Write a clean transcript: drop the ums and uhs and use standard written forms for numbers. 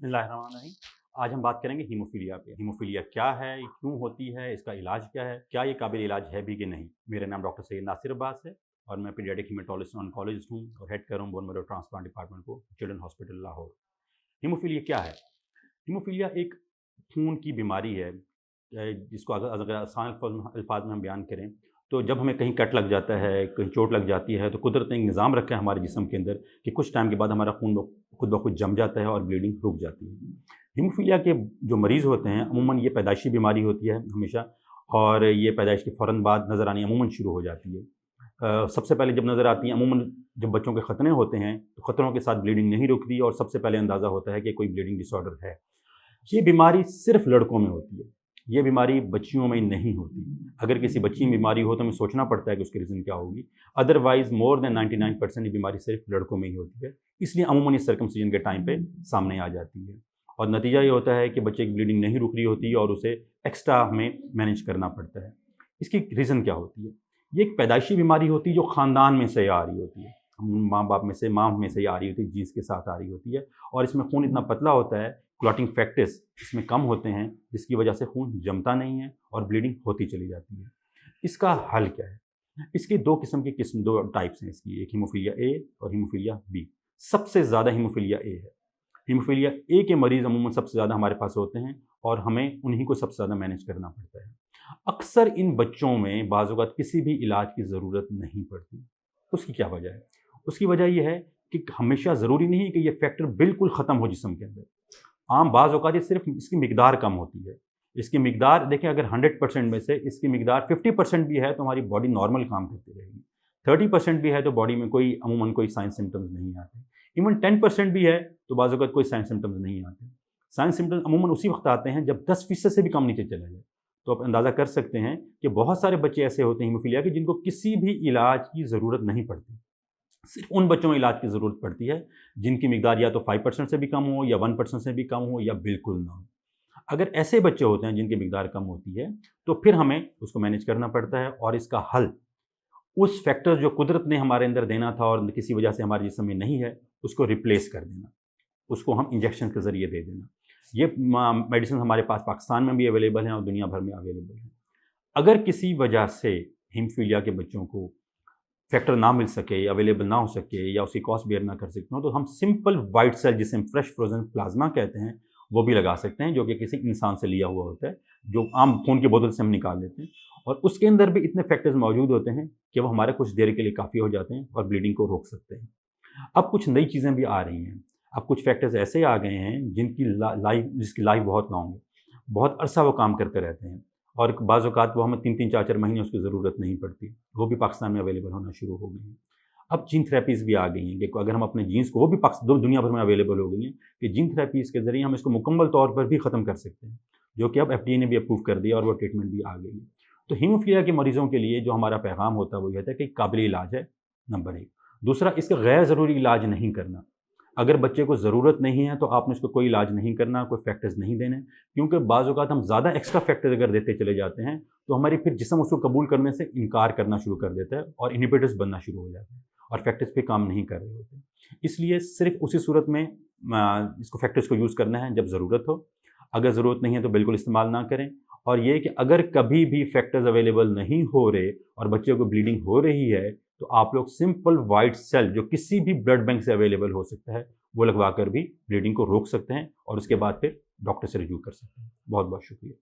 बिस्मिल्लाहिर्रहमानिर्रहीम। आज हम बात करेंगे हीमोफीलिया पे। हीमोफीलिया क्या है, ये क्यों होती है, इसका इलाज क्या है, क्या ये काबिल इलाज है भी कि नहीं। मेरा नाम डॉक्टर सैयद नासिर अब्बास है और मैं पीडियाट्रिक हीमेटोलॉजिस्ट ऑन्कोलॉजिस्ट हूँ और हेड कर रहा हूँ बोन मैरो ट्रांसप्लांट डिपार्टमेंट को चिल्ड्रन हॉस्पिटल लाहौर। हीमोफीलिया क्या है? हीमोफीलिया एक खून की बीमारी है, जिसको अगर अगर आसान अल्फाज में हम बयान करें तो जब हमें कहीं कट लग जाता है, कहीं चोट लग जाती है, तो कुदरत ने एक निज़ाम रखा है हमारे जिस्म के अंदर कि कुछ टाइम के बाद हमारा खून खुद ब खुद जम जाता है और ब्लीडिंग रुक जाती है। हीमोफीलिया के जो मरीज़ होते हैं अमूमन ये पैदाइशी बीमारी होती है हमेशा, और ये पैदाइश के फ़ौरन बाद नज़र आनी अमूमन शुरू हो जाती है। सबसे पहले जब नज़र आती है अमूमन जब बच्चों के ख़तने होते हैं, तो ख़तनों के साथ ब्लीडिंग नहीं रुकती और सबसे पहले अंदाज़ा होता है कि कोई ब्लीडिंग डिसऑर्डर है। ये बीमारी सिर्फ़ लड़कों में होती है, ये बीमारी बच्चियों में नहीं होती। अगर किसी बच्ची में बीमारी हो तो हमें सोचना पड़ता है कि उसकी रीज़न क्या होगी। अदरवाइज़ मोर देन 99% ये बीमारी सिर्फ़ लड़कों में ही होती है, इसलिए अमूमन इस सर्कमसिजन के टाइम पे सामने आ जाती है। और नतीजा ये होता है कि बच्चे की ब्लीडिंग नहीं रुक रही होती और उसे एक्स्ट्रा हमें मैनेज करना पड़ता है। इसकी रीज़न क्या होती है? ये एक पैदाइशी बीमारी होती है जो ख़ानदान में से आ रही होती है। माँ-बाप में से, माँ में से आ रही होती है, जीन्स के साथ आ रही होती है, और इसमें खून इतना पतला होता है, क्लॉटिंग फैक्टर्स इसमें कम होते हैं, जिसकी वजह से खून जमता नहीं है और ब्लीडिंग होती चली जाती है। इसका हल क्या है? इसकी 2 टाइप्स हैं इसकी, एक हीमोफीलिया ए और हीमोफीलिया बी। सबसे ज़्यादा हीमोफीलिया ए है। हीमोफीलिया ए के मरीज़ अमूमन सबसे ज़्यादा हमारे पास होते हैं और हमें उन्हीं को सबसे ज़्यादा मैनेज करना पड़ता है। अक्सर इन बच्चों में बाज़-औक़ात किसी भी इलाज की ज़रूरत नहीं पड़ती। उसकी क्या वजह है? उसकी वजह ये है कि हमेशा ज़रूरी नहीं है कि ये फैक्टर बिल्कुल ख़त्म हो जिस्म के अंदर। आम बाज़ औक़ात ये सिर्फ़ इसकी मिक़दार कम होती है। इसकी मिक़दार देखें, अगर 100% में से इसकी मिक़दार 50% भी है तो हमारी बॉडी नॉर्मल काम करती रहेगी। 30% भी है तो बॉडी में कोई अमूमन कोई साइन सिम्पटम्स नहीं आते। इवन 10% भी है तो बाज़ औक़ात कोई साइन सिम्पटम्स नहीं आते। साइन सिम्पटम्स अमूमन उसी वक़्त आते हैं जब 10% से भी कम नीचे चला जाए। तो आप अंदाज़ा कर सकते हैं कि बहुत सारे बच्चे ऐसे होते हैं हीमोफीलिया के जिनको किसी भी इलाज की ज़रूरत नहीं पड़ती। सिर्फ़ उन बच्चों में इलाज की ज़रूरत पड़ती है जिनकी मिक़दार या तो 5% से भी कम हो या 1% से भी कम हो या बिल्कुल ना हो। अगर ऐसे बच्चे होते हैं जिनकी मिक़दार कम होती है, तो फिर हमें उसको मैनेज करना पड़ता है और इसका हल उस फैक्टर जो कुदरत ने हमारे अंदर देना था और किसी वजह से हमारे जिस्म में नहीं है, उसको रिप्लेस कर देना। उसको हम इंजेक्शन के ज़रिए दे देना। ये मेडिसिन हमारे पास पाकिस्तान में भी अवेलेबल हैं और दुनिया भर में अवेलेबल हैं। अगर किसी वजह से हीमोफीलिया के बच्चों को फैक्टर ना मिल सके, अवेलेबल ना हो सके या उसकी कॉस्ट बेयर ना कर सकते हो, तो हम सिंपल व्हाइट सेल, जिसे हम फ्रेश फ्रोज़न प्लाज़्मा कहते हैं, वो भी लगा सकते हैं, जो कि किसी इंसान से लिया हुआ होता है, जो आम खून की बोतल से हम निकाल लेते हैं। और उसके अंदर भी इतने फैक्टर्स मौजूद होते हैं कि वो हमारे कुछ देर के लिए काफ़ी हो जाते हैं और ब्लीडिंग को रोक सकते हैं। अब कुछ नई चीज़ें भी आ रही हैं। अब कुछ फैक्टर्स ऐसे आ गए हैं जिसकी लाइफ़ बहुत लॉन्ग है। बहुत अरसा वो काम करते रहते हैं और बाज़ औक़ात वो हमें 3-3 4-4 महीने उसकी ज़रूरत नहीं पड़ती। वो भी पाकिस्तान में अवेलेबल होना शुरू हो गई हैं। अब जीन थेरेपीज़ भी आ गई हैं कि अगर हम अपने जीन्स को, वो भी दुनिया भर में अवेलेबल हो गई हैं कि जीन थेरेपीज़ के ज़रिए हम इसको मुकम्मल तौर पर भी ख़त्म कर सकते हैं, जो कि अब एफडीए ने भी अप्रूव कर दिया और वो ट्रीटमेंट भी आ गई है। तो हीमोफीलिया के मरीज़ों के लिए जो हमारा पैगाम होता है वो ये होता है कि काबिल इलाज है, नंबर 1। दूसरा, इसका गैर ज़रूरी इलाज नहीं करना। अगर बच्चे को ज़रूरत नहीं है तो आपने उसको कोई इलाज नहीं करना, कोई फैक्टर्स नहीं देने, क्योंकि बाज़ औक़ात हम ज़्यादा एक्स्ट्रा फैक्टर अगर देते चले जाते हैं तो हमारी फिर जिस्म उसको कबूल करने से इनकार करना शुरू कर देता है और इनहिबिटर्स बनना शुरू हो जाते हैं और फैक्टर्स पे काम नहीं कर रहे होते। इसलिए सिर्फ़ उसी सूरत में इसको फैक्टर्स को यूज़ करना है जब ज़रूरत हो। अगर ज़रूरत नहीं है तो बिल्कुल इस्तेमाल ना करें। और ये कि अगर कभी भी फैक्टर्स अवेलेबल नहीं हो रहे और बच्चे को ब्लीडिंग हो रही है, तो आप लोग सिंपल व्हाइट सेल, जो किसी भी ब्लड बैंक से अवेलेबल हो सकता है, वो लगवा कर भी ब्लीडिंग को रोक सकते हैं और उसके बाद फिर डॉक्टर से रिव्यू कर सकते हैं। बहुत-बहुत शुक्रिया।